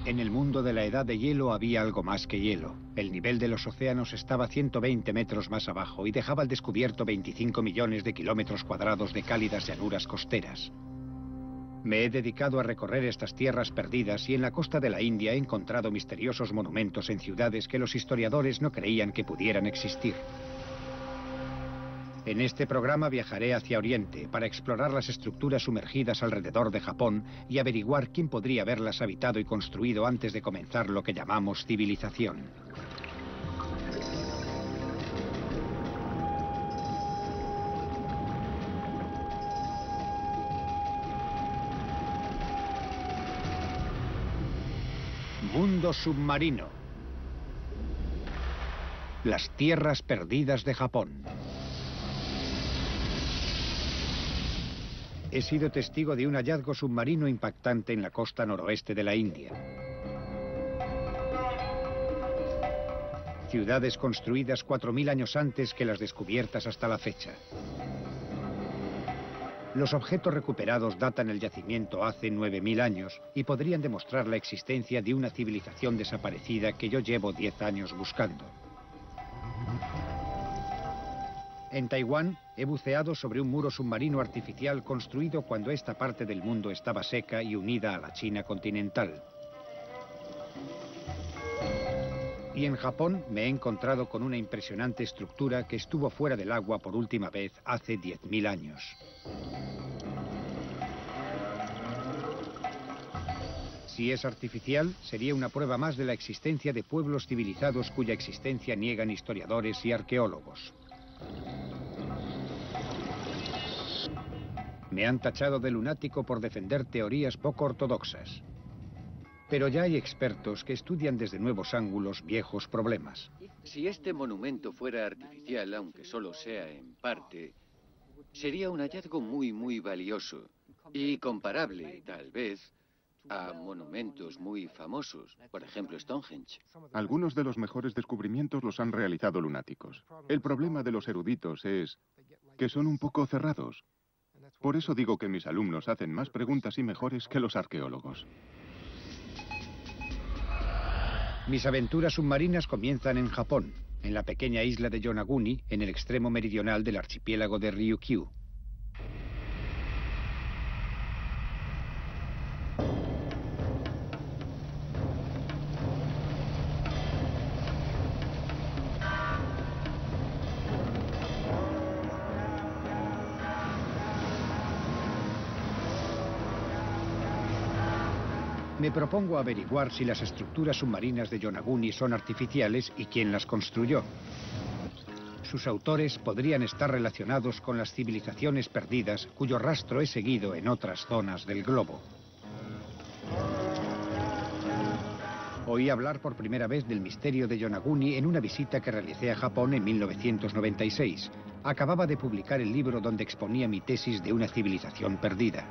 En el mundo de la edad de hielo había algo más que hielo. El nivel de los océanos estaba 120 metros más abajo y dejaba al descubierto 25 millones de kilómetros cuadrados de cálidas llanuras costeras. Me he dedicado a recorrer estas tierras perdidas y en la costa de la India he encontrado misteriosos monumentos en ciudades que los historiadores no creían que pudieran existir. En este programa viajaré hacia Oriente para explorar las estructuras sumergidas alrededor de Japón y averiguar quién podría haberlas habitado y construido antes de comenzar lo que llamamos civilización. Mundo submarino. Las tierras perdidas de Japón. He sido testigo de un hallazgo submarino impactante en la costa noroeste de la India. Ciudades construidas 4000 años antes que las descubiertas hasta la fecha. Los objetos recuperados datan el yacimiento hace 9000 años y podrían demostrar la existencia de una civilización desaparecida que yo llevo 10 años buscando. En Taiwán he buceado sobre un muro submarino artificial construido cuando esta parte del mundo estaba seca y unida a la China continental. Y en Japón me he encontrado con una impresionante estructura que estuvo fuera del agua por última vez hace 10.000 años. Si es artificial, sería una prueba más de la existencia de pueblos civilizados cuya existencia niegan historiadores y arqueólogos. Me han tachado de lunático por defender teorías poco ortodoxas. Pero ya hay expertos que estudian desde nuevos ángulos viejos problemas. Si este monumento fuera artificial, aunque solo sea en parte, sería un hallazgo muy valioso y comparable, tal vez, a monumentos muy famosos, por ejemplo Stonehenge. Algunos de los mejores descubrimientos los han realizado lunáticos. El problema de los eruditos es que son un poco cerrados. Por eso digo que mis alumnos hacen más preguntas y mejores que los arqueólogos. Mis aventuras submarinas comienzan en Japón, en la pequeña isla de Yonaguni, en el extremo meridional del archipiélago de Ryukyu. Me propongo averiguar si las estructuras submarinas de Yonaguni son artificiales y quién las construyó. Sus autores podrían estar relacionados con las civilizaciones perdidas cuyo rastro he seguido en otras zonas del globo. Oí hablar por primera vez del misterio de Yonaguni en una visita que realicé a Japón en 1996. Acababa de publicar el libro donde exponía mi tesis de una civilización perdida.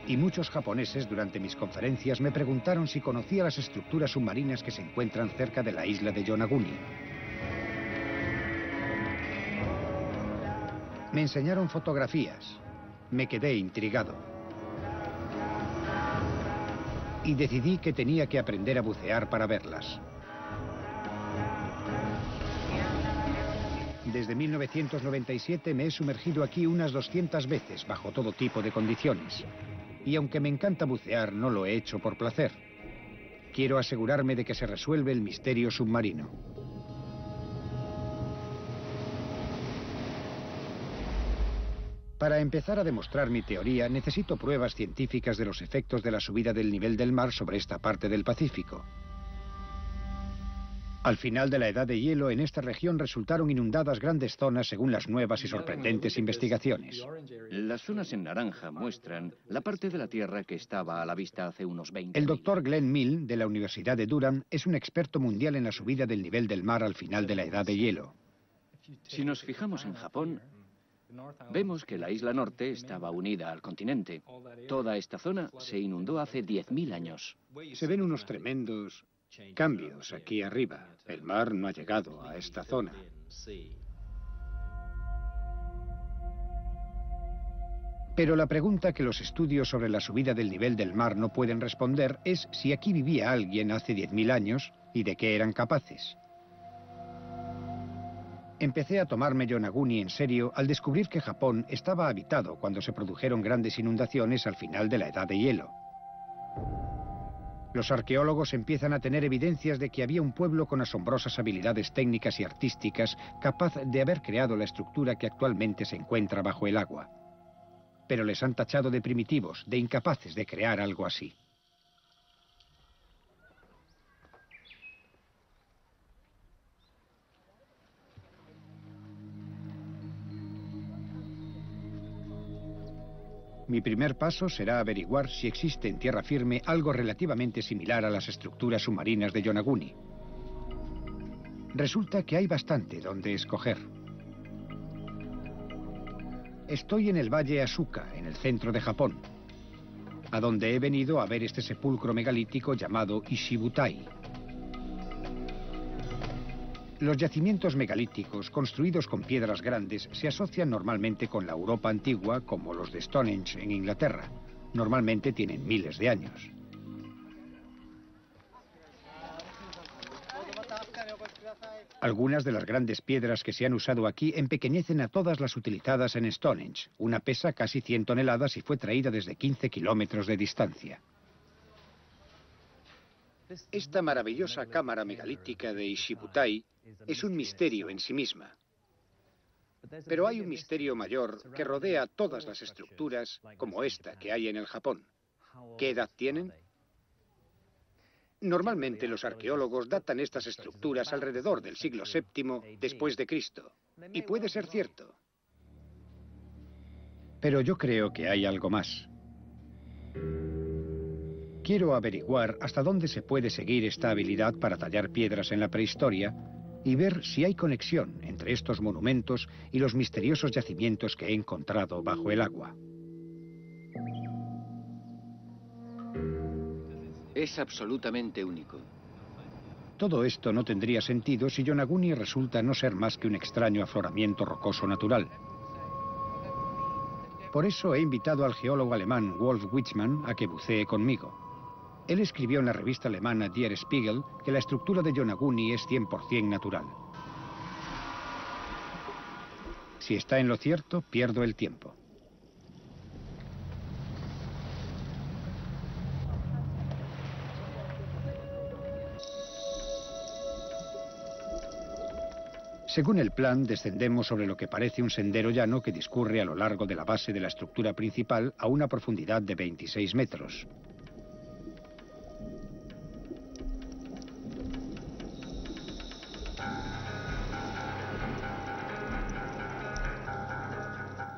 Y muchos japoneses durante mis conferencias me preguntaron si conocía las estructuras submarinas que se encuentran cerca de la isla de Yonaguni. Me enseñaron fotografías. Me quedé intrigado. Y decidí que tenía que aprender a bucear para verlas. Desde 1997 me he sumergido aquí unas 200 veces bajo todo tipo de condiciones. Y aunque me encanta bucear, no lo he hecho por placer. Quiero asegurarme de que se resuelve el misterio submarino. Para empezar a demostrar mi teoría, necesito pruebas científicas de los efectos de la subida del nivel del mar sobre esta parte del Pacífico. Al final de la edad de hielo, en esta región resultaron inundadas grandes zonas según las nuevas y sorprendentes investigaciones. Las zonas en naranja muestran la parte de la Tierra que estaba a la vista hace unos 20 El años. doctor Glenn Mill, de la Universidad de Durham, es un experto mundial en la subida del nivel del mar al final de la edad de hielo. Si nos fijamos en Japón, vemos que la isla norte estaba unida al continente. Toda esta zona se inundó hace 10.000 años. Se ven unos tremendos cambios aquí arriba. El mar no ha llegado a esta zona. Pero la pregunta que los estudios sobre la subida del nivel del mar no pueden responder es si aquí vivía alguien hace 10.000 años y de qué eran capaces. Empecé a tomarme Yonaguni en serio al descubrir que Japón estaba habitado cuando se produjeron grandes inundaciones al final de la Edad de Hielo. Los arqueólogos empiezan a tener evidencias de que había un pueblo con asombrosas habilidades técnicas y artísticas capaz de haber creado la estructura que actualmente se encuentra bajo el agua. Pero les han tachado de primitivos, de incapaces de crear algo así. Mi primer paso será averiguar si existe en tierra firme algo relativamente similar a las estructuras submarinas de Yonaguni. Resulta que hay bastante donde escoger. Estoy en el valle Asuka, en el centro de Japón, a donde he venido a ver este sepulcro megalítico llamado Ishibutai. Los yacimientos megalíticos, construidos con piedras grandes, se asocian normalmente con la Europa antigua, como los de Stonehenge en Inglaterra. Normalmente tienen miles de años. Algunas de las grandes piedras que se han usado aquí empequeñecen a todas las utilizadas en Stonehenge. Una pesa casi 100 toneladas y fue traída desde 15 kilómetros de distancia. Esta maravillosa cámara megalítica de Ishibutai es un misterio en sí misma. Pero hay un misterio mayor que rodea todas las estructuras como esta que hay en el Japón. ¿Qué edad tienen? Normalmente los arqueólogos datan estas estructuras alrededor del siglo VII después de Cristo. Y puede ser cierto. Pero yo creo que hay algo más. Quiero averiguar hasta dónde se puede seguir esta habilidad para tallar piedras en la prehistoria y ver si hay conexión entre estos monumentos y los misteriosos yacimientos que he encontrado bajo el agua. Es absolutamente único. Todo esto no tendría sentido si Yonaguni resulta no ser más que un extraño afloramiento rocoso natural. Por eso he invitado al geólogo alemán Wolf Witzmann a que bucee conmigo. Él escribió en la revista alemana Der Spiegel que la estructura de Yonaguni es 100% natural. Si está en lo cierto, pierdo el tiempo. Según el plan, descendemos sobre lo que parece un sendero llano que discurre a lo largo de la base de la estructura principal a una profundidad de 26 metros.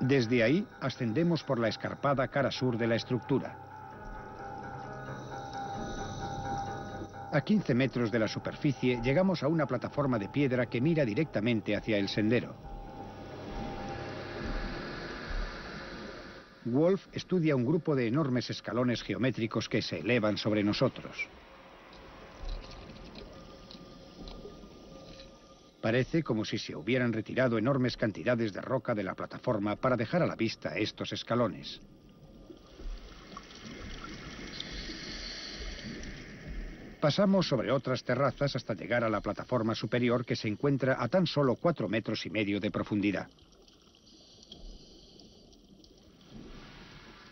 Desde ahí, ascendemos por la escarpada cara sur de la estructura. A 15 metros de la superficie, llegamos a una plataforma de piedra que mira directamente hacia el sendero. Wolf estudia un grupo de enormes escalones geométricos que se elevan sobre nosotros. Parece como si se hubieran retirado enormes cantidades de roca de la plataforma para dejar a la vista estos escalones. Pasamos sobre otras terrazas hasta llegar a la plataforma superior que se encuentra a tan solo 4,5 metros de profundidad.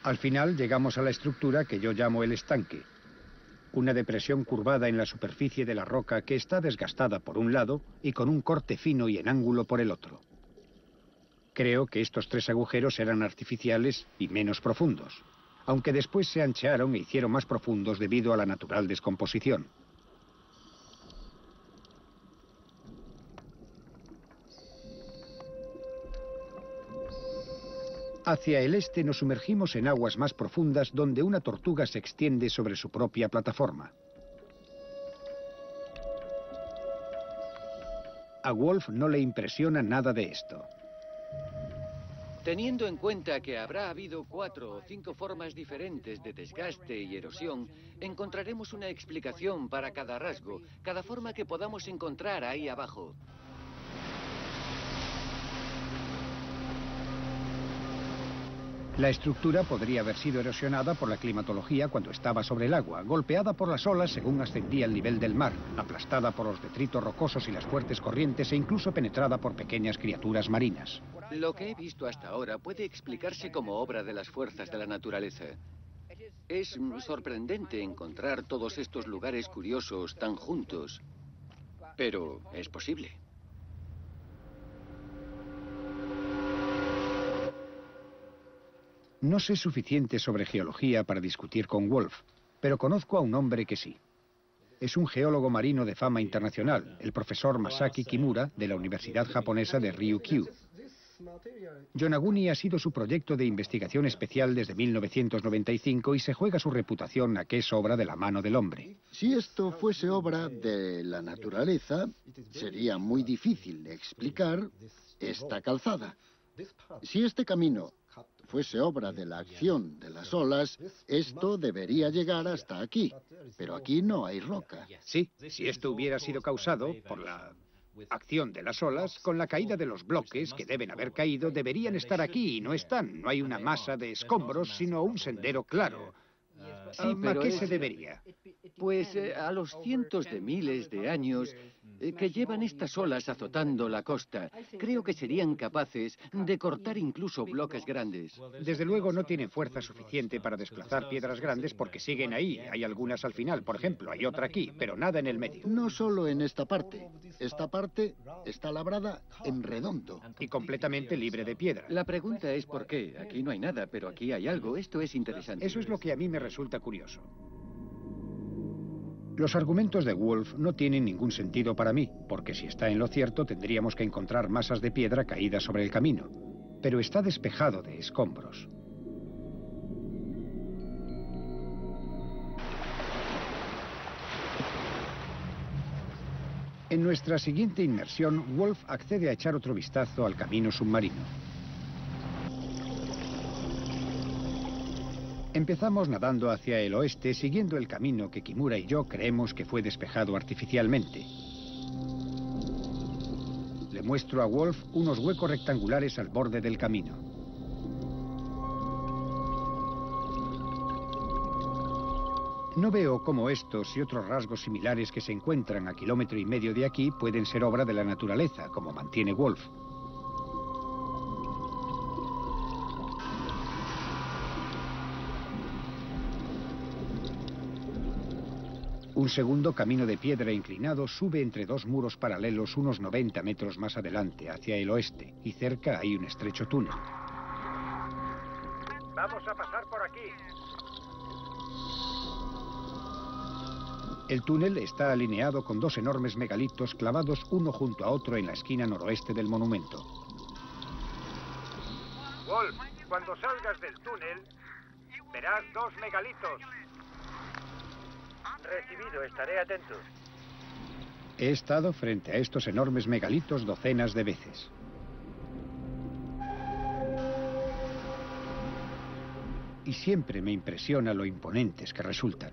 Al final llegamos a la estructura que yo llamo el estanque. Una depresión curvada en la superficie de la roca que está desgastada por un lado y con un corte fino y en ángulo por el otro. Creo que estos 3 agujeros eran artificiales y menos profundos, aunque después se anchearon e hicieron más profundos debido a la natural descomposición. Hacia el este nos sumergimos en aguas más profundas donde una tortuga se extiende sobre su propia plataforma. A Wolf no le impresiona nada de esto. Teniendo en cuenta que habrá habido 4 o 5 formas diferentes de desgaste y erosión, encontraremos una explicación para cada rasgo, cada forma que podamos encontrar ahí abajo. La estructura podría haber sido erosionada por la climatología cuando estaba sobre el agua, golpeada por las olas según ascendía el nivel del mar, aplastada por los detritos rocosos y las fuertes corrientes e incluso penetrada por pequeñas criaturas marinas. Lo que he visto hasta ahora puede explicarse como obra de las fuerzas de la naturaleza. Es sorprendente encontrar todos estos lugares curiosos tan juntos, pero es posible. No sé suficiente sobre geología para discutir con Wolf, pero conozco a un hombre que sí. Es un geólogo marino de fama internacional, el profesor Masaki Kimura, de la Universidad Japonesa de Ryukyu. Yonaguni ha sido su proyecto de investigación especial desde 1995 y se juega su reputación a que es obra de la mano del hombre. Si esto fuese obra de la naturaleza, sería muy difícil de explicar esta calzada. Si este camino fuese obra de la acción de las olas, esto debería llegar hasta aquí. Pero aquí no hay roca. Sí, si esto hubiera sido causado por la acción de las olas, con la caída de los bloques que deben haber caído, deberían estar aquí y no están. No hay una masa de escombros, sino un sendero claro. Sí, pero ¿A qué se debería? Pues a los cientos de miles de años que llevan estas olas azotando la costa, creo que serían capaces de cortar incluso bloques grandes. Desde luego no tienen fuerza suficiente para desplazar piedras grandes porque siguen ahí. Hay algunas al final, por ejemplo, hay otra aquí, pero nada en el medio. No solo en esta parte. Esta parte está labrada en redondo. Y completamente libre de piedra. La pregunta es por qué. Aquí no hay nada, pero aquí hay algo. Esto es interesante. Eso es lo que a mí me resulta curioso. Los argumentos de Wolf no tienen ningún sentido para mí, porque si está en lo cierto tendríamos que encontrar masas de piedra caídas sobre el camino, pero está despejado de escombros. En nuestra siguiente inmersión, Wolf accede a echar otro vistazo al camino submarino. Empezamos nadando hacia el oeste, siguiendo el camino que Kimura y yo creemos que fue despejado artificialmente. Le muestro a Wolf unos huecos rectangulares al borde del camino. No veo cómo estos y otros rasgos similares que se encuentran a 1,5 kilómetros de aquí pueden ser obra de la naturaleza, como mantiene Wolf. Un segundo camino de piedra inclinado sube entre dos muros paralelos unos 90 metros más adelante, hacia el oeste, y cerca hay un estrecho túnel. Vamos a pasar por aquí. El túnel está alineado con dos enormes megalitos clavados uno junto a otro en la esquina noroeste del monumento. Wolf, cuando salgas del túnel, verás dos megalitos. Recibido, estaré atento. He estado frente a estos enormes megalitos docenas de veces. Y siempre me impresiona lo imponentes que resultan.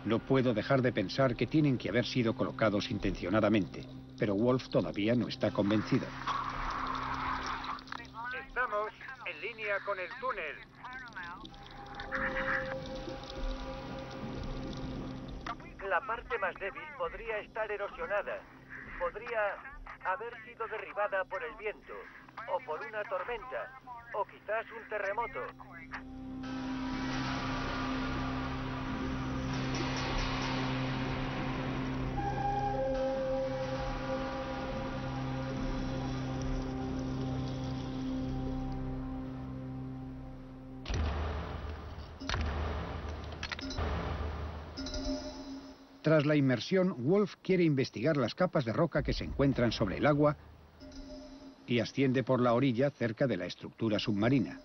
No puedo dejar de pensar que tienen que haber sido colocados intencionadamente, pero Wolf todavía no está convencido. Estamos en línea con el túnel. La parte más débil podría estar erosionada. Podría haber sido derribada por el viento, o por una tormenta, o quizás un terremoto. Tras la inmersión, Wolf quiere investigar las capas de roca que se encuentran sobre el agua y asciende por la orilla cerca de la estructura submarina.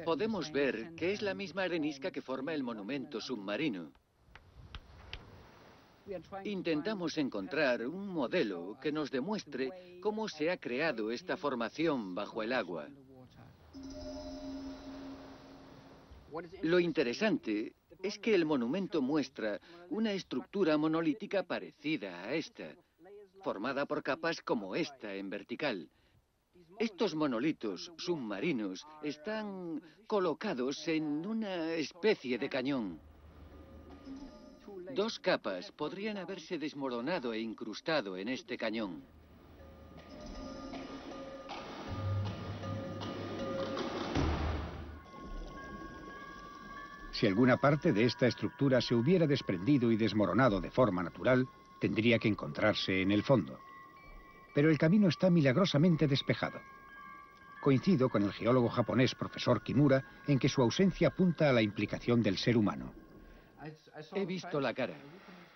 Podemos ver que es la misma arenisca que forma el monumento submarino. Intentamos encontrar un modelo que nos demuestre cómo se ha creado esta formación bajo el agua. Lo interesante es que el monumento muestra una estructura monolítica parecida a esta, formada por capas como esta en vertical. Estos monolitos submarinos están colocados en una especie de cañón. 2 capas podrían haberse desmoronado e incrustado en este cañón. Si alguna parte de esta estructura se hubiera desprendido y desmoronado de forma natural, tendría que encontrarse en el fondo. Pero el camino está milagrosamente despejado. Coincido con el geólogo japonés profesor Kimura en que su ausencia apunta a la implicación del ser humano. He visto la cara.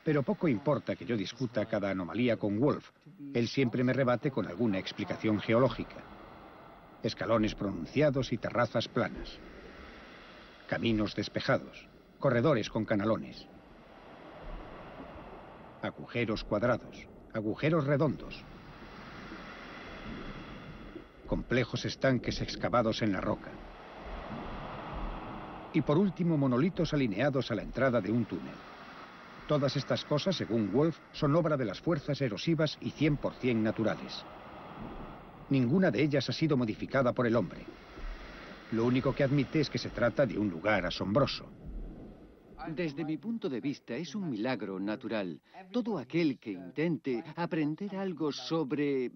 Pero poco importa que yo discuta cada anomalía con Wolf. Él siempre me rebate con alguna explicación geológica. Escalones pronunciados y terrazas planas. Caminos despejados. Corredores con canalones. Agujeros cuadrados. Agujeros redondos. Complejos estanques excavados en la roca. Y por último, monolitos alineados a la entrada de un túnel. Todas estas cosas, según Wolf, son obra de las fuerzas erosivas y 100% naturales. Ninguna de ellas ha sido modificada por el hombre. Lo único que admite es que se trata de un lugar asombroso. Desde mi punto de vista, es un milagro natural. Todo aquel que intente aprender algo sobre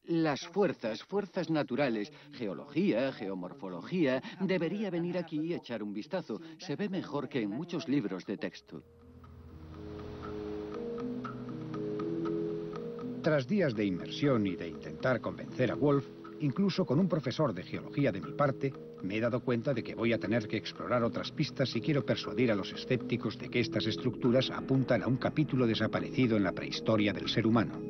las fuerzas naturales, geología, geomorfología, debería venir aquí y echar un vistazo. Se ve mejor que en muchos libros de texto. Tras días de inmersión y de intentar convencer a Wolf, incluso con un profesor de geología de mi parte, me he dado cuenta de que voy a tener que explorar otras pistas si quiero persuadir a los escépticos de que estas estructuras apuntan a un capítulo desaparecido en la prehistoria del ser humano.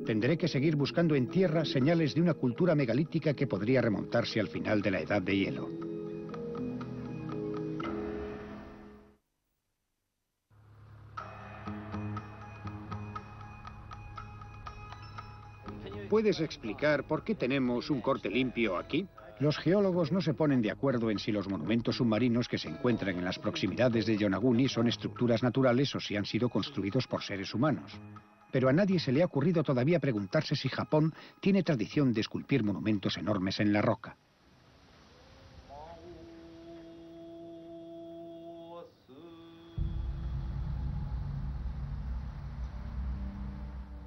Tendré que seguir buscando en tierra señales de una cultura megalítica que podría remontarse al final de la Edad de Hielo. ¿Puedes explicar por qué tenemos un corte limpio aquí? Los geólogos no se ponen de acuerdo en si los monumentos submarinos que se encuentran en las proximidades de Yonaguni son estructuras naturales o si han sido construidos por seres humanos. Pero a nadie se le ha ocurrido todavía preguntarse si Japón tiene tradición de esculpir monumentos enormes en la roca.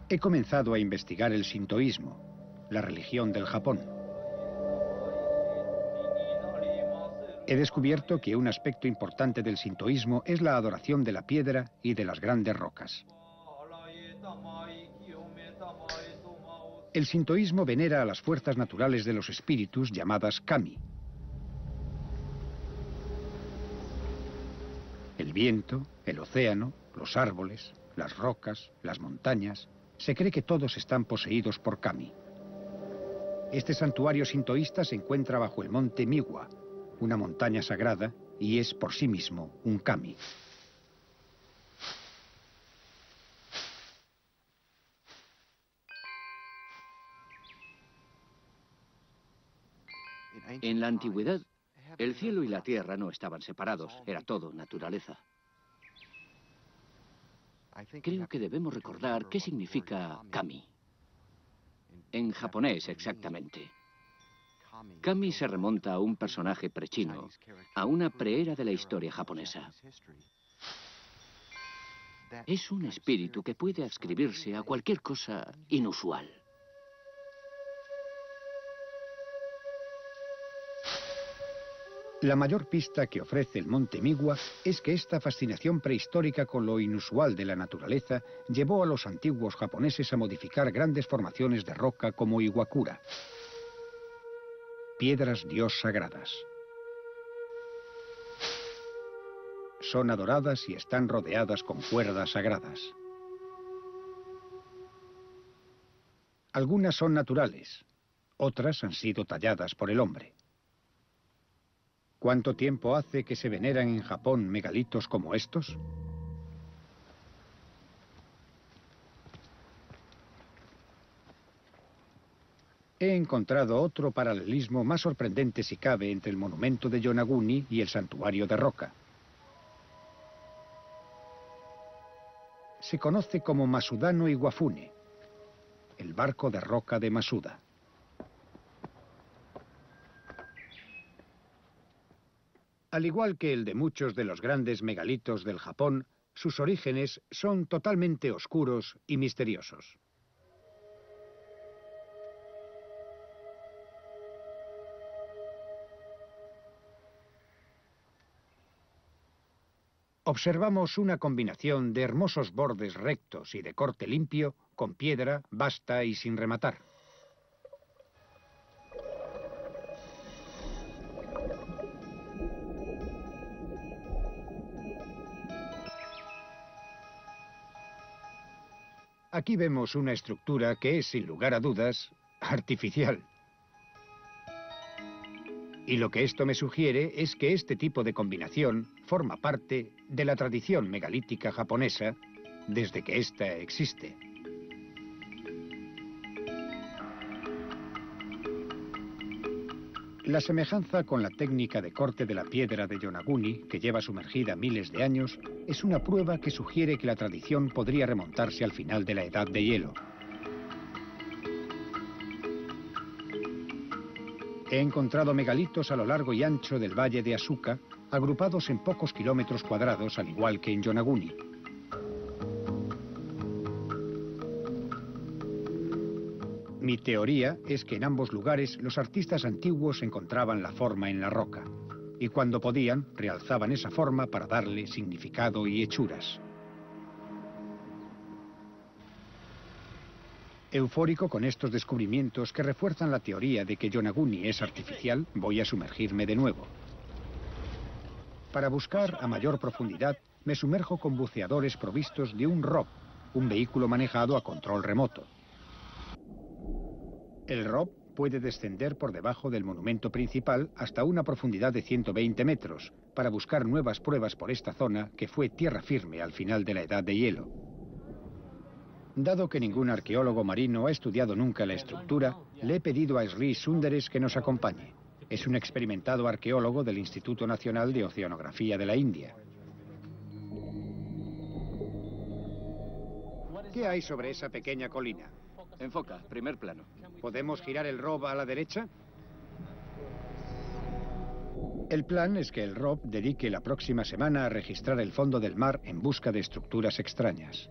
He comenzado a investigar el sintoísmo, la religión del Japón. He descubierto que un aspecto importante del sintoísmo es la adoración de la piedra y de las grandes rocas. El sintoísmo venera a las fuerzas naturales de los espíritus llamadas kami. El viento, el océano, los árboles, las rocas, las montañas. Se cree que todos están poseídos por kami. Este santuario sintoísta se encuentra bajo el monte Miwa, una montaña sagrada, y es por sí mismo un kami. En la antigüedad, el cielo y la tierra no estaban separados, era todo naturaleza. Creo que debemos recordar qué significa kami. En japonés, exactamente. Kami se remonta a un personaje prechino, a una preera de la historia japonesa. Es un espíritu que puede adscribirse a cualquier cosa inusual. La mayor pista que ofrece el monte Miwa es que esta fascinación prehistórica con lo inusual de la naturaleza llevó a los antiguos japoneses a modificar grandes formaciones de roca como Iwakura. Piedras dios sagradas. Son adoradas y están rodeadas con cuerdas sagradas. Algunas son naturales, otras han sido talladas por el hombre. ¿Cuánto tiempo hace que se veneran en Japón megalitos como estos? He encontrado otro paralelismo más sorprendente si cabe entre el monumento de Yonaguni y el santuario de roca. se conoce como Masudano Iwafune, el barco de roca de Masuda. Al igual que el de muchos de los grandes megalitos del Japón, sus orígenes son totalmente oscuros y misteriosos. Observamos una combinación de hermosos bordes rectos y de corte limpio, con piedra, vasta y sin rematar. Aquí vemos una estructura que es, sin lugar a dudas, artificial. Y lo que esto me sugiere es que este tipo de combinación forma parte de la tradición megalítica japonesa desde que ésta existe. La semejanza con la técnica de corte de la piedra de Yonaguni, que lleva sumergida miles de años, es una prueba que sugiere que la tradición podría remontarse al final de la Edad de Hielo. He encontrado megalitos a lo largo y ancho del valle de Asuka, agrupados en pocos kilómetros cuadrados, al igual que en Yonaguni. Mi teoría es que en ambos lugares los artistas antiguos encontraban la forma en la roca, y cuando podían, realzaban esa forma para darle significado y hechuras. Eufórico con estos descubrimientos que refuerzan la teoría de que Yonaguni es artificial, voy a sumergirme de nuevo. Para buscar a mayor profundidad, me sumerjo con buceadores provistos de un ROV, un vehículo manejado a control remoto. El ROV puede descender por debajo del monumento principal hasta una profundidad de 120 metros, para buscar nuevas pruebas por esta zona que fue tierra firme al final de la Edad de Hielo. Dado que ningún arqueólogo marino ha estudiado nunca la estructura, le he pedido a Sri Sundaresh que nos acompañe. Es un experimentado arqueólogo del Instituto Nacional de Oceanografía de la India. ¿Qué hay sobre esa pequeña colina? Enfoca, primer plano. ¿Podemos girar el ROV a la derecha? El plan es que el ROV dedique la próxima semana a registrar el fondo del mar en busca de estructuras extrañas.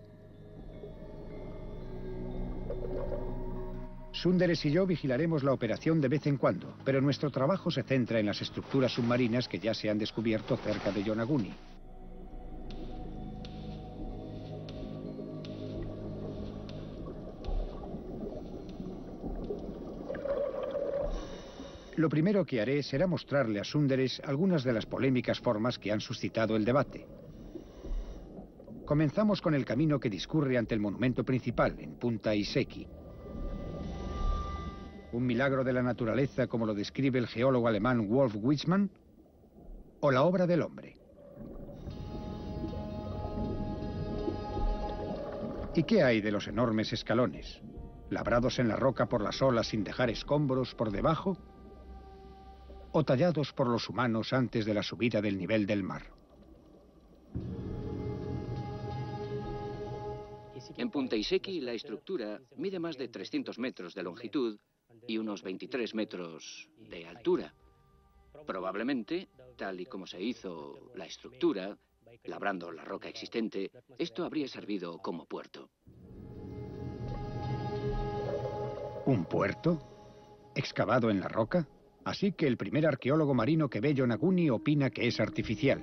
Sundaresh y yo vigilaremos la operación de vez en cuando, pero nuestro trabajo se centra en las estructuras submarinas que ya se han descubierto cerca de Yonaguni. Lo primero que haré será mostrarle a Sundaresh algunas de las polémicas formas que han suscitado el debate. Comenzamos con el camino que discurre ante el monumento principal, en Punta Iseki. ¿Un milagro de la naturaleza como lo describe el geólogo alemán Wolf Witzmann? ¿O la obra del hombre? ¿Y qué hay de los enormes escalones? ¿Labrados en la roca por las olas sin dejar escombros por debajo? ¿O tallados por los humanos antes de la subida del nivel del mar? En Punta Iseki, la estructura mide más de 300 metros de longitud y unos 23 metros de altura. Probablemente, tal y como se hizo la estructura, labrando la roca existente, esto habría servido como puerto. ¿Un puerto? ¿Excavado en la roca? Así que el primer arqueólogo marino que ve Yonaguni opina que es artificial.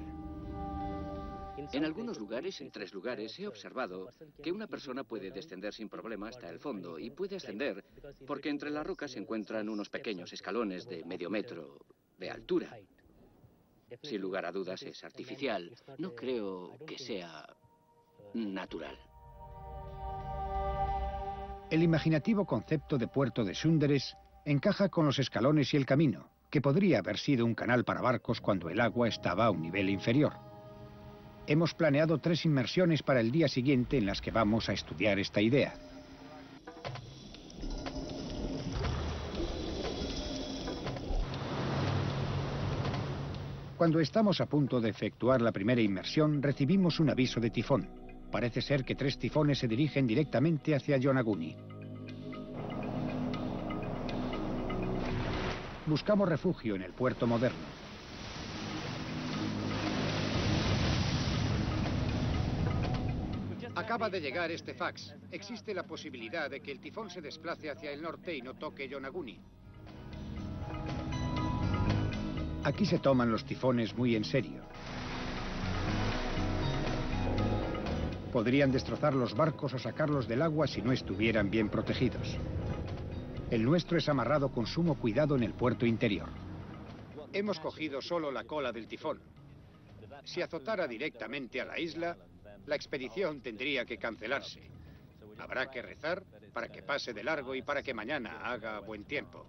En algunos lugares, en 3 lugares, he observado que una persona puede descender sin problema hasta el fondo, y puede ascender porque entre las rocas se encuentran unos pequeños escalones de medio metro de altura. Sin lugar a dudas es artificial. No creo que sea natural. El imaginativo concepto de puerto de Sundaresh encaja con los escalones y el camino, que podría haber sido un canal para barcos cuando el agua estaba a un nivel inferior. Hemos planeado 3 inmersiones para el día siguiente en las que vamos a estudiar esta idea. Cuando estamos a punto de efectuar la primera inmersión, recibimos un aviso de tifón. Parece ser que 3 tifones se dirigen directamente hacia Yonaguni. Buscamos refugio en el puerto moderno. Acaba de llegar este fax. Existe la posibilidad de que el tifón se desplace hacia el norte y no toque Yonaguni. Aquí se toman los tifones muy en serio. Podrían destrozar los barcos o sacarlos del agua si no estuvieran bien protegidos. El nuestro es amarrado con sumo cuidado en el puerto interior. Hemos cogido solo la cola del tifón. Si azotara directamente a la isla, la expedición tendría que cancelarse. Habrá que rezar para que pase de largo y para que mañana haga buen tiempo.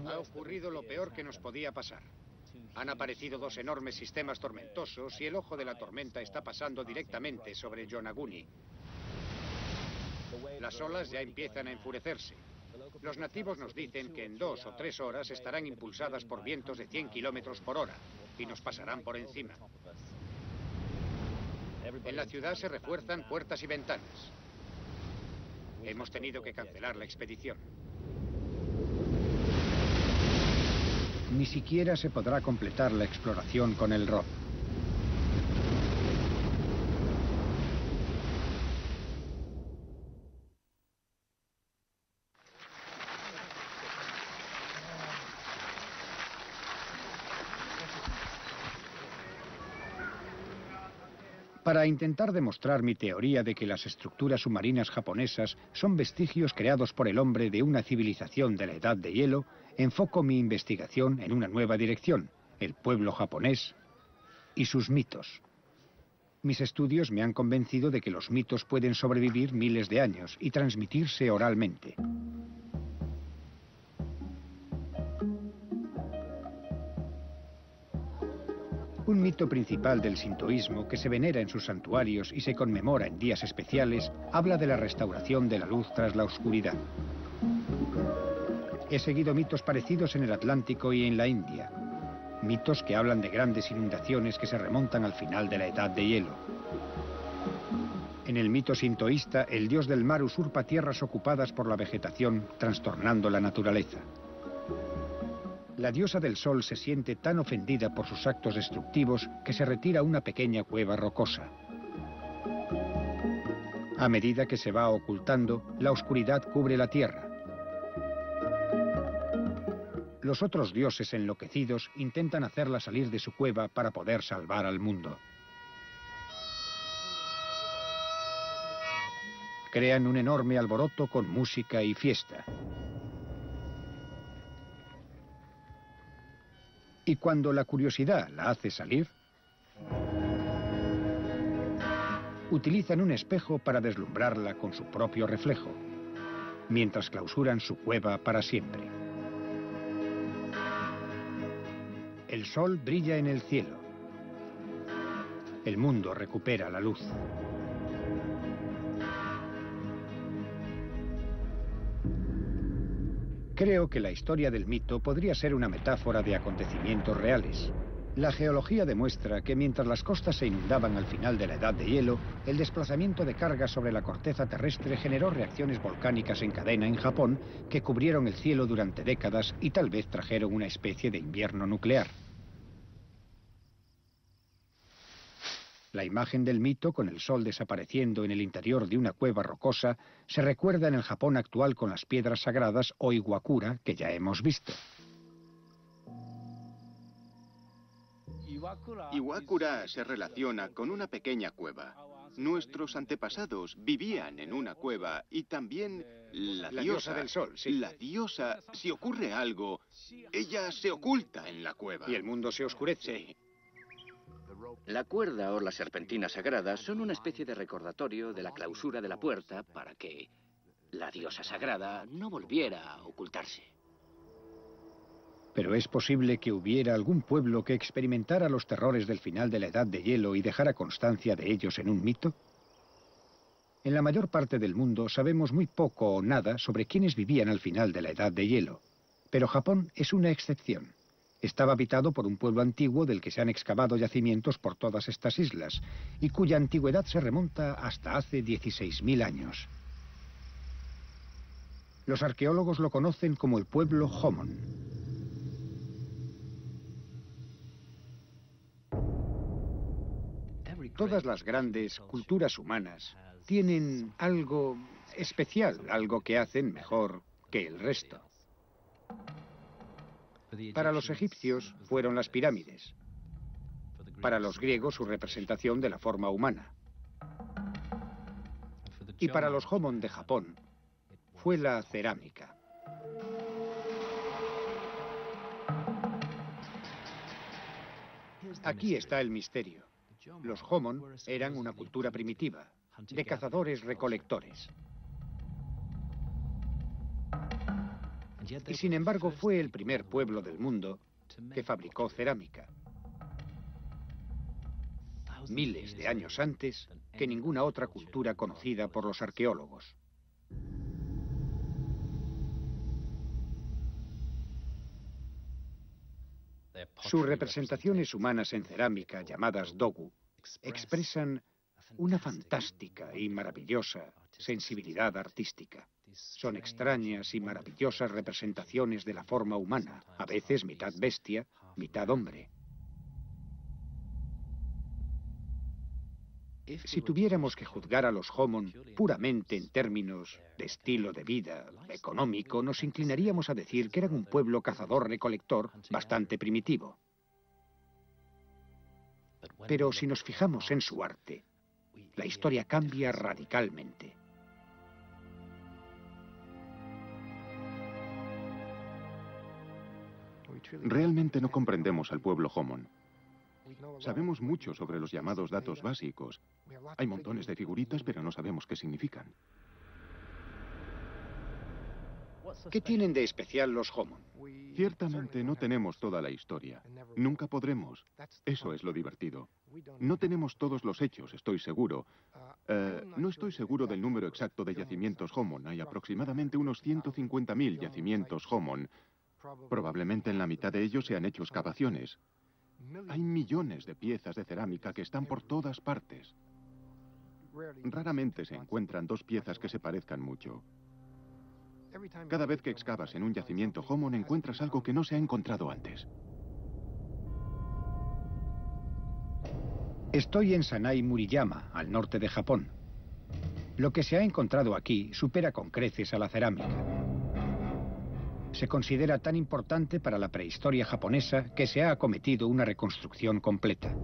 Ha ocurrido lo peor que nos podía pasar. Han aparecido 2 enormes sistemas tormentosos y el ojo de la tormenta está pasando directamente sobre Yonaguni. Las olas ya empiezan a enfurecerse. Los nativos nos dicen que en 2 o 3 horas estarán impulsadas por vientos de 100 kilómetros por hora y nos pasarán por encima. En la ciudad se refuerzan puertas y ventanas. Hemos tenido que cancelar la expedición. Ni siquiera se podrá completar la exploración con el ROV. Para intentar demostrar mi teoría de que las estructuras submarinas japonesas son vestigios creados por el hombre de una civilización de la Edad de Hielo, enfoco mi investigación en una nueva dirección, el pueblo japonés y sus mitos. Mis estudios me han convencido de que los mitos pueden sobrevivir miles de años y transmitirse oralmente. Un mito principal del sintoísmo, que se venera en sus santuarios y se conmemora en días especiales, habla de la restauración de la luz tras la oscuridad. He seguido mitos parecidos en el Atlántico y en la India. Mitos que hablan de grandes inundaciones que se remontan al final de la Edad de Hielo. En el mito sintoísta, el dios del mar usurpa tierras ocupadas por la vegetación, trastornando la naturaleza. La diosa del sol se siente tan ofendida por sus actos destructivos que se retira a una pequeña cueva rocosa. A medida que se va ocultando, la oscuridad cubre la tierra. Los otros dioses enloquecidos intentan hacerla salir de su cueva para poder salvar al mundo. Crean un enorme alboroto con música y fiesta. Y cuando la curiosidad la hace salir, utilizan un espejo para deslumbrarla con su propio reflejo, mientras clausuran su cueva para siempre. El sol brilla en el cielo. El mundo recupera la luz. Creo que la historia del mito podría ser una metáfora de acontecimientos reales. La geología demuestra que mientras las costas se inundaban al final de la Edad de Hielo, el desplazamiento de cargas sobre la corteza terrestre generó reacciones volcánicas en cadena en Japón que cubrieron el cielo durante décadas y tal vez trajeron una especie de invierno nuclear. La imagen del mito, con el sol desapareciendo en el interior de una cueva rocosa, se recuerda en el Japón actual con las piedras sagradas o Iwakura, que ya hemos visto. Iwakura se relaciona con una pequeña cueva. Nuestros antepasados vivían en una cueva y también la diosa del sol, sí. La diosa, si ocurre algo, ella se oculta en la cueva. Y el mundo se oscurece. Sí. La cuerda o la serpentina sagrada son una especie de recordatorio de la clausura de la puerta para que la diosa sagrada no volviera a ocultarse. Pero ¿es posible que hubiera algún pueblo que experimentara los terrores del final de la Edad de Hielo y dejara constancia de ellos en un mito? En la mayor parte del mundo sabemos muy poco o nada sobre quiénes vivían al final de la Edad de Hielo, pero Japón es una excepción. Estaba habitado por un pueblo antiguo del que se han excavado yacimientos por todas estas islas y cuya antigüedad se remonta hasta hace 16.000 años. Los arqueólogos lo conocen como el pueblo Jomon. Todas las grandes culturas humanas tienen algo especial, algo que hacen mejor que el resto. Para los egipcios fueron las pirámides. Para los griegos su representación de la forma humana. Y para los Jomon de Japón fue la cerámica. Aquí está el misterio. Los Jomon eran una cultura primitiva, de cazadores-recolectores. Y sin embargo fue el primer pueblo del mundo que fabricó cerámica. Miles de años antes que ninguna otra cultura conocida por los arqueólogos. Sus representaciones humanas en cerámica, llamadas dogu, expresan una fantástica y maravillosa sensibilidad artística. Son extrañas y maravillosas representaciones de la forma humana, a veces mitad bestia, mitad hombre. Si tuviéramos que juzgar a los Jomon puramente en términos de estilo de vida económico, nos inclinaríamos a decir que eran un pueblo cazador-recolector bastante primitivo. Pero si nos fijamos en su arte, la historia cambia radicalmente. Realmente no comprendemos al pueblo Jomon. Sabemos mucho sobre los llamados datos básicos. Hay montones de figuritas, pero no sabemos qué significan. ¿Qué tienen de especial los Jomon? Ciertamente no tenemos toda la historia. Nunca podremos. Eso es lo divertido. No tenemos todos los hechos, estoy seguro. No estoy seguro del número exacto de yacimientos Jomon. Hay aproximadamente unos 150.000 yacimientos Jomon. Probablemente en la mitad de ellos se han hecho excavaciones. Hay millones de piezas de cerámica que están por todas partes. Raramente se encuentran dos piezas que se parezcan mucho. Cada vez que excavas en un yacimiento Jomon encuentras algo que no se ha encontrado antes. Estoy en Sanai Muriyama, al norte de Japón. Lo que se ha encontrado aquí supera con creces a la cerámica. Se considera tan importante para la prehistoria japonesa que se ha acometido una reconstrucción completa.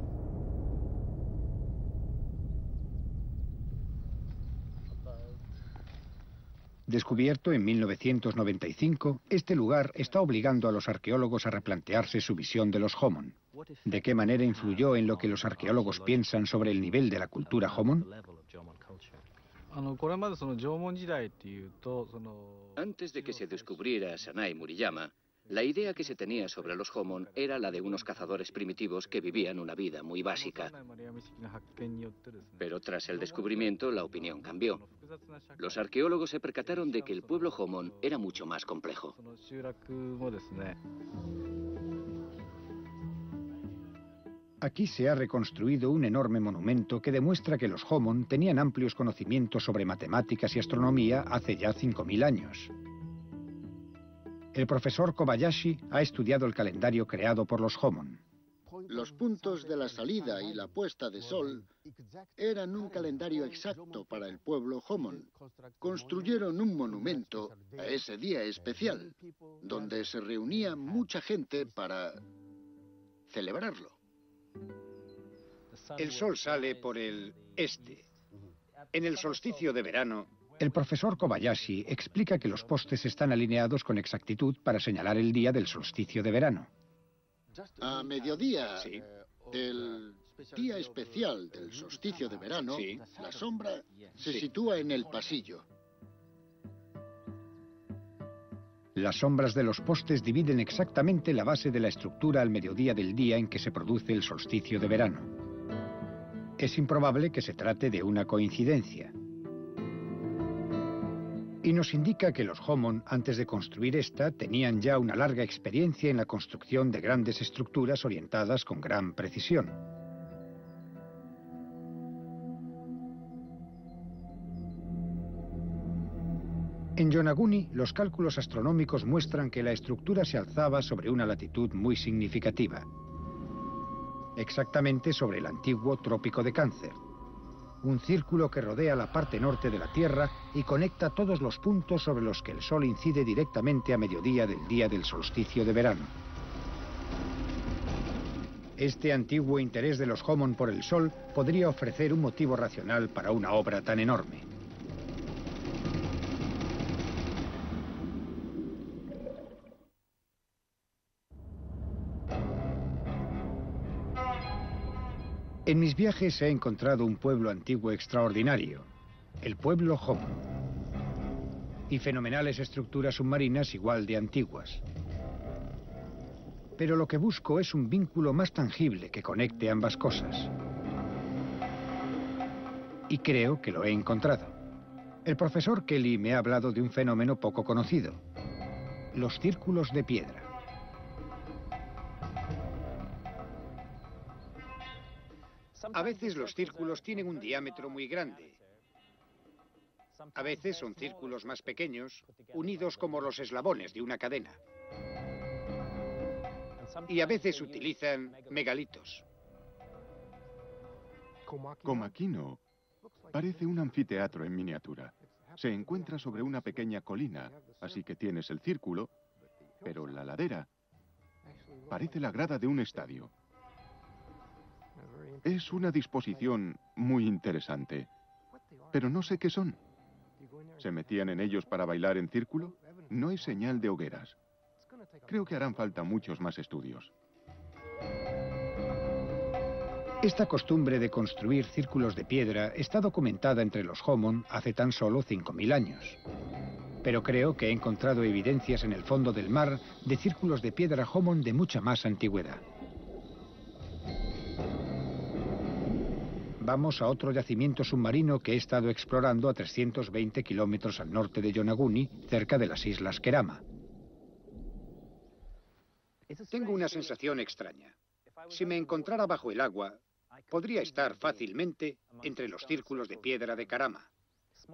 Descubierto en 1995, este lugar está obligando a los arqueólogos a replantearse su visión de los Jomon. ¿De qué manera influyó en lo que los arqueólogos piensan sobre el nivel de la cultura Jomon? Antes de que se descubriera Sanai Muriyama, la idea que se tenía sobre los Jomon era la de unos cazadores primitivos que vivían una vida muy básica. Pero tras el descubrimiento, la opinión cambió. Los arqueólogos se percataron de que el pueblo Jomon era mucho más complejo. Aquí se ha reconstruido un enorme monumento que demuestra que los Jomon tenían amplios conocimientos sobre matemáticas y astronomía hace ya 5.000 años. El profesor Kobayashi ha estudiado el calendario creado por los Jomon. Los puntos de la salida y la puesta de sol eran un calendario exacto para el pueblo Jomon. Construyeron un monumento a ese día especial, donde se reunía mucha gente para celebrarlo. El sol sale por el este. En el solsticio de verano, el profesor Kobayashi explica que los postes están alineados con exactitud para señalar el día del solsticio de verano. A mediodía, Sí. el día especial del solsticio de verano, Sí. la sombra se Sí. sitúa en el pasillo. Las sombras de los postes dividen exactamente la base de la estructura al mediodía del día en que se produce el solsticio de verano. Es improbable que se trate de una coincidencia. Y nos indica que los Homon, antes de construir esta, tenían ya una larga experiencia en la construcción de grandes estructuras orientadas con gran precisión. En Yonaguni, los cálculos astronómicos muestran que la estructura se alzaba sobre una latitud muy significativa, exactamente sobre el antiguo Trópico de Cáncer, un círculo que rodea la parte norte de la Tierra y conecta todos los puntos sobre los que el Sol incide directamente a mediodía del día del solsticio de verano. Este antiguo interés de los Homon por el Sol podría ofrecer un motivo racional para una obra tan enorme. En mis viajes he encontrado un pueblo antiguo extraordinario, el pueblo Homon, y fenomenales estructuras submarinas igual de antiguas. Pero lo que busco es un vínculo más tangible que conecte ambas cosas. Y creo que lo he encontrado. El profesor Kelly me ha hablado de un fenómeno poco conocido, los círculos de piedra. A veces los círculos tienen un diámetro muy grande. A veces son círculos más pequeños, unidos como los eslabones de una cadena. Y a veces utilizan megalitos. Komakino parece un anfiteatro en miniatura. Se encuentra sobre una pequeña colina, así que tienes el círculo, pero la ladera parece la grada de un estadio. Es una disposición muy interesante, pero no sé qué son. ¿Se metían en ellos para bailar en círculo? No hay señal de hogueras. Creo que harán falta muchos más estudios. Esta costumbre de construir círculos de piedra está documentada entre los Homon hace tan solo 5.000 años. Pero creo que he encontrado evidencias en el fondo del mar de círculos de piedra Homon de mucha más antigüedad. Vamos a otro yacimiento submarino que he estado explorando a 320 kilómetros al norte de Yonaguni, cerca de las islas Kerama. Tengo una sensación extraña. Si me encontrara bajo el agua, podría estar fácilmente entre los círculos de piedra de Kerama.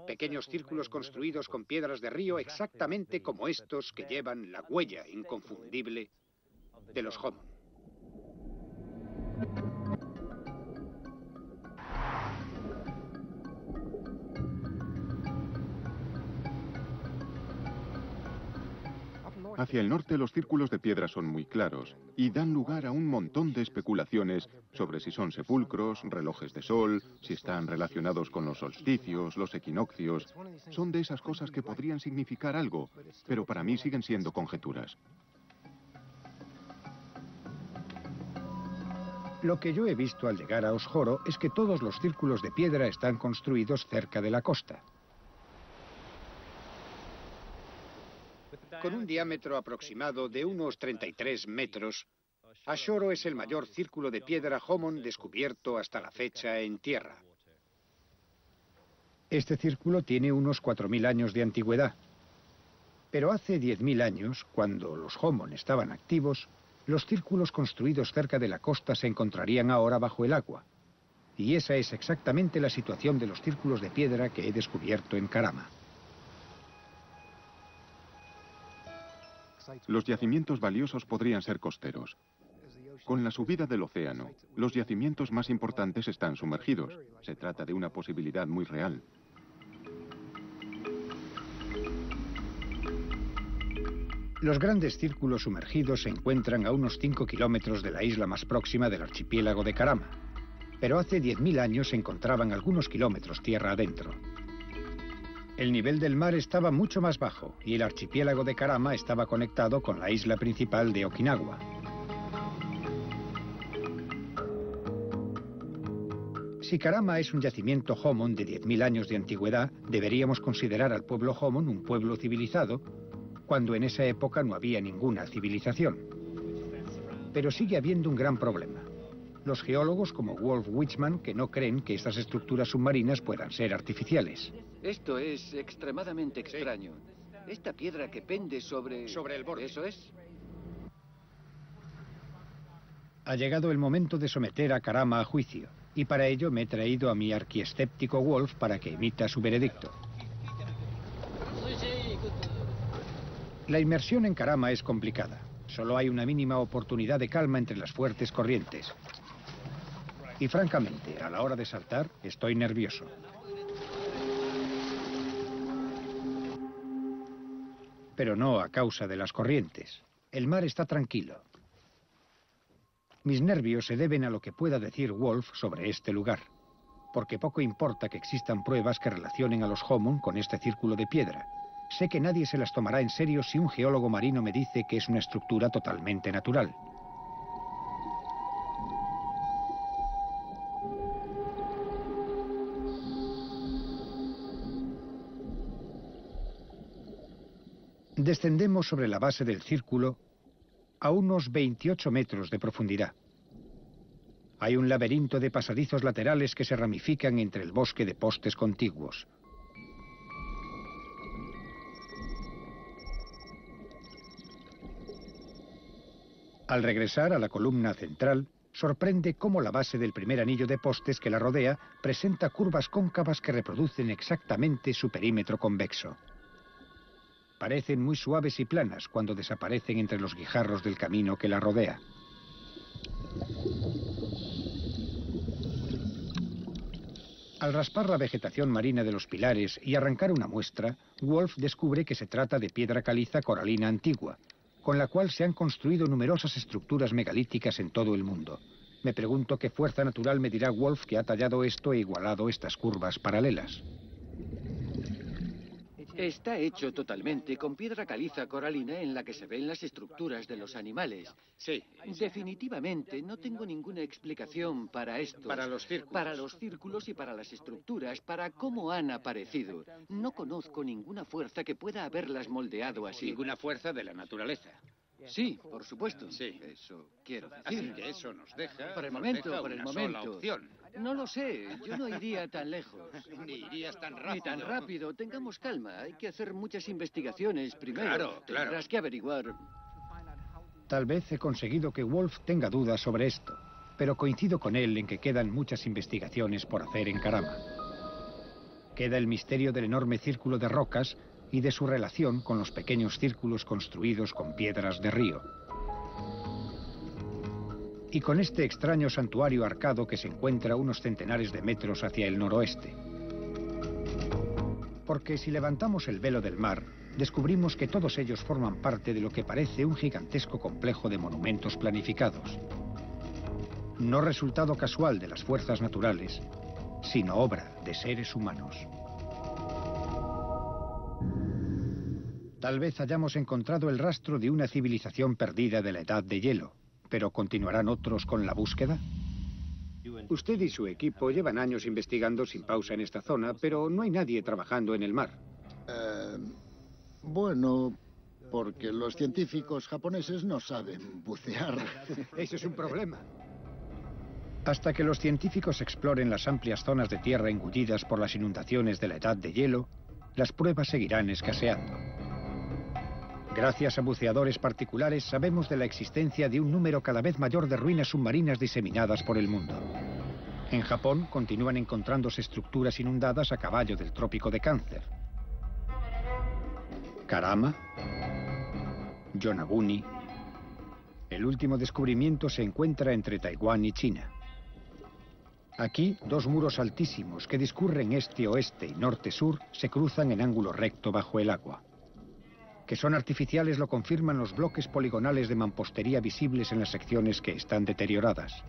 Pequeños círculos construidos con piedras de río exactamente como estos que llevan la huella inconfundible de los Homon. Hacia el norte los círculos de piedra son muy claros y dan lugar a un montón de especulaciones sobre si son sepulcros, relojes de sol, si están relacionados con los solsticios, los equinoccios. Son de esas cosas que podrían significar algo, pero para mí siguen siendo conjeturas. Lo que yo he visto al llegar a Ojoro es que todos los círculos de piedra están construidos cerca de la costa. Con un diámetro aproximado de unos 33 metros, Ojoro es el mayor círculo de piedra Homon descubierto hasta la fecha en tierra. Este círculo tiene unos 4.000 años de antigüedad. Pero hace 10.000 años, cuando los Homon estaban activos, los círculos construidos cerca de la costa se encontrarían ahora bajo el agua. Y esa es exactamente la situación de los círculos de piedra que he descubierto en Kerama. Los yacimientos valiosos podrían ser costeros. Con la subida del océano, los yacimientos más importantes están sumergidos. Se trata de una posibilidad muy real. Los grandes círculos sumergidos se encuentran a unos 5 kilómetros de la isla más próxima del archipiélago de Kerama, pero hace 10.000 años se encontraban algunos kilómetros tierra adentro. El nivel del mar estaba mucho más bajo y el archipiélago de Kerama estaba conectado con la isla principal de Okinawa. Si Kerama es un yacimiento Homon de 10.000 años de antigüedad, deberíamos considerar al pueblo Homon un pueblo civilizado, cuando en esa época no había ninguna civilización. Pero sigue habiendo un gran problema. Los geólogos como Wolf Wichmann que no creen que estas estructuras submarinas puedan ser artificiales. Esto es extremadamente extraño. Esta piedra que pende sobre el borde. ¿Eso es? Ha llegado el momento de someter a Karama a juicio, y para ello me he traído a mi arquiescéptico Wolf para que emita su veredicto. La inmersión en Karama es complicada. Solo hay una mínima oportunidad de calma entre las fuertes corrientes. Y francamente, a la hora de saltar, estoy nervioso. Pero no a causa de las corrientes. El mar está tranquilo. Mis nervios se deben a lo que pueda decir Wolf sobre este lugar, porque poco importa que existan pruebas que relacionen a los Homon con este círculo de piedra. Sé que nadie se las tomará en serio si un geólogo marino me dice que es una estructura totalmente natural. Descendemos sobre la base del círculo a unos 28 metros de profundidad. Hay un laberinto de pasadizos laterales que se ramifican entre el bosque de postes contiguos. Al regresar a la columna central, sorprende cómo la base del primer anillo de postes que la rodea presenta curvas cóncavas que reproducen exactamente su perímetro convexo. Parecen muy suaves y planas cuando desaparecen entre los guijarros del camino que la rodea. Al raspar la vegetación marina de los pilares y arrancar una muestra, Wolf descubre que se trata de piedra caliza coralina antigua, con la cual se han construido numerosas estructuras megalíticas en todo el mundo. Me pregunto qué fuerza natural me dirá Wolf que ha tallado esto e igualado estas curvas paralelas. Está hecho totalmente con piedra caliza coralina en la que se ven las estructuras de los animales. Sí. Definitivamente no tengo ninguna explicación para esto. Para los círculos. Para los círculos y para las estructuras, para cómo han aparecido. No conozco ninguna fuerza que pueda haberlas moldeado así. Ninguna fuerza de la naturaleza. Sí, por supuesto. Sí. Eso quiero Así decir. que eso nos deja... Por el momento, por el una sola momento. opción. No lo sé, yo no iría tan lejos. Ni irías tan rápido. Ni tan rápido, tengamos calma. Hay que hacer muchas investigaciones primero. Claro, claro. Tendrás que averiguar. Tal vez he conseguido que Wolf tenga dudas sobre esto, pero coincido con él en que quedan muchas investigaciones por hacer en Karama. Queda el misterio del enorme círculo de rocas y de su relación con los pequeños círculos construidos con piedras de río. Y con este extraño santuario arcado que se encuentra unos centenares de metros hacia el noroeste. Porque si levantamos el velo del mar, descubrimos que todos ellos forman parte de lo que parece un gigantesco complejo de monumentos planificados. No resultado casual de las fuerzas naturales, sino obra de seres humanos. Tal vez hayamos encontrado el rastro de una civilización perdida de la edad de hielo, pero ¿continuarán otros con la búsqueda? Usted y su equipo llevan años investigando sin pausa en esta zona, pero no hay nadie trabajando en el mar. Bueno, porque los científicos japoneses no saben bucear. Ese es un problema. Hasta que los científicos exploren las amplias zonas de tierra engullidas por las inundaciones de la edad de hielo, las pruebas seguirán escaseando. Gracias a buceadores particulares sabemos de la existencia de un número cada vez mayor de ruinas submarinas diseminadas por el mundo. En Japón continúan encontrándose estructuras inundadas a caballo del trópico de Cáncer. Karama, Yonaguni. El último descubrimiento se encuentra entre Taiwán y China. Aquí, dos muros altísimos que discurren este-oeste y norte-sur se cruzan en ángulo recto bajo el agua. Que son artificiales lo confirman los bloques poligonales de mampostería visibles en las secciones que están deterioradas.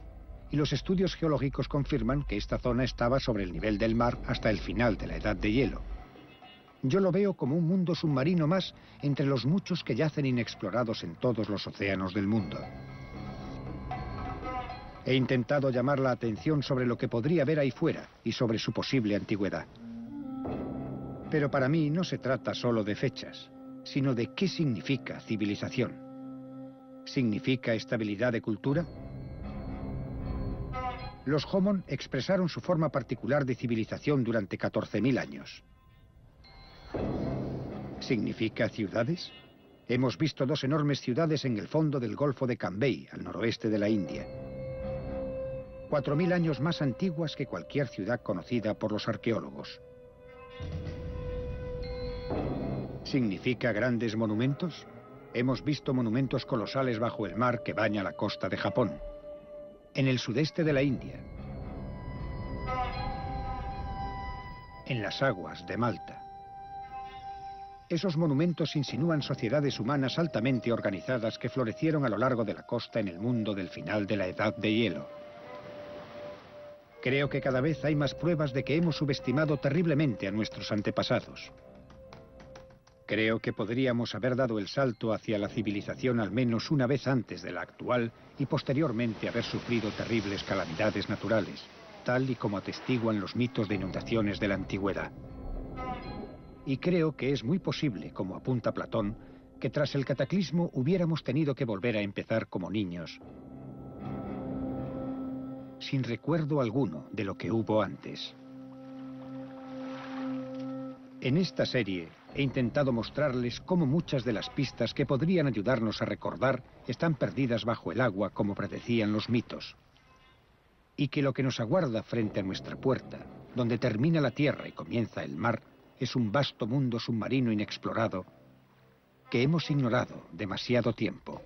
Y los estudios geológicos confirman que esta zona estaba sobre el nivel del mar hasta el final de la edad de hielo. Yo lo veo como un mundo submarino más entre los muchos que yacen inexplorados en todos los océanos del mundo. He intentado llamar la atención sobre lo que podría haber ahí fuera y sobre su posible antigüedad. Pero para mí no se trata solo de fechas, sino de qué significa civilización. ¿Significa estabilidad de cultura? Los Homon expresaron su forma particular de civilización durante 14.000 años. ¿Significa ciudades? Hemos visto 2 enormes ciudades en el fondo del Golfo de Cambay, al noroeste de la India. 4000 años más antiguas que cualquier ciudad conocida por los arqueólogos. ¿Significa grandes monumentos? Hemos visto monumentos colosales bajo el mar que baña la costa de Japón, en el sudeste de la India, en las aguas de Malta. Esos monumentos insinúan sociedades humanas altamente organizadas que florecieron a lo largo de la costa en el mundo del final de la Edad de Hielo. Creo que cada vez hay más pruebas de que hemos subestimado terriblemente a nuestros antepasados. Creo que podríamos haber dado el salto hacia la civilización al menos una vez antes de la actual y posteriormente haber sufrido terribles calamidades naturales, tal y como atestiguan los mitos de inundaciones de la antigüedad. Y creo que es muy posible, como apunta Platón, que tras el cataclismo hubiéramos tenido que volver a empezar como niños, sin recuerdo alguno de lo que hubo antes. En esta serie he intentado mostrarles cómo muchas de las pistas que podrían ayudarnos a recordar están perdidas bajo el agua, como predecían los mitos. Y que lo que nos aguarda frente a nuestra puerta, donde termina la tierra y comienza el mar, es un vasto mundo submarino inexplorado que hemos ignorado demasiado tiempo.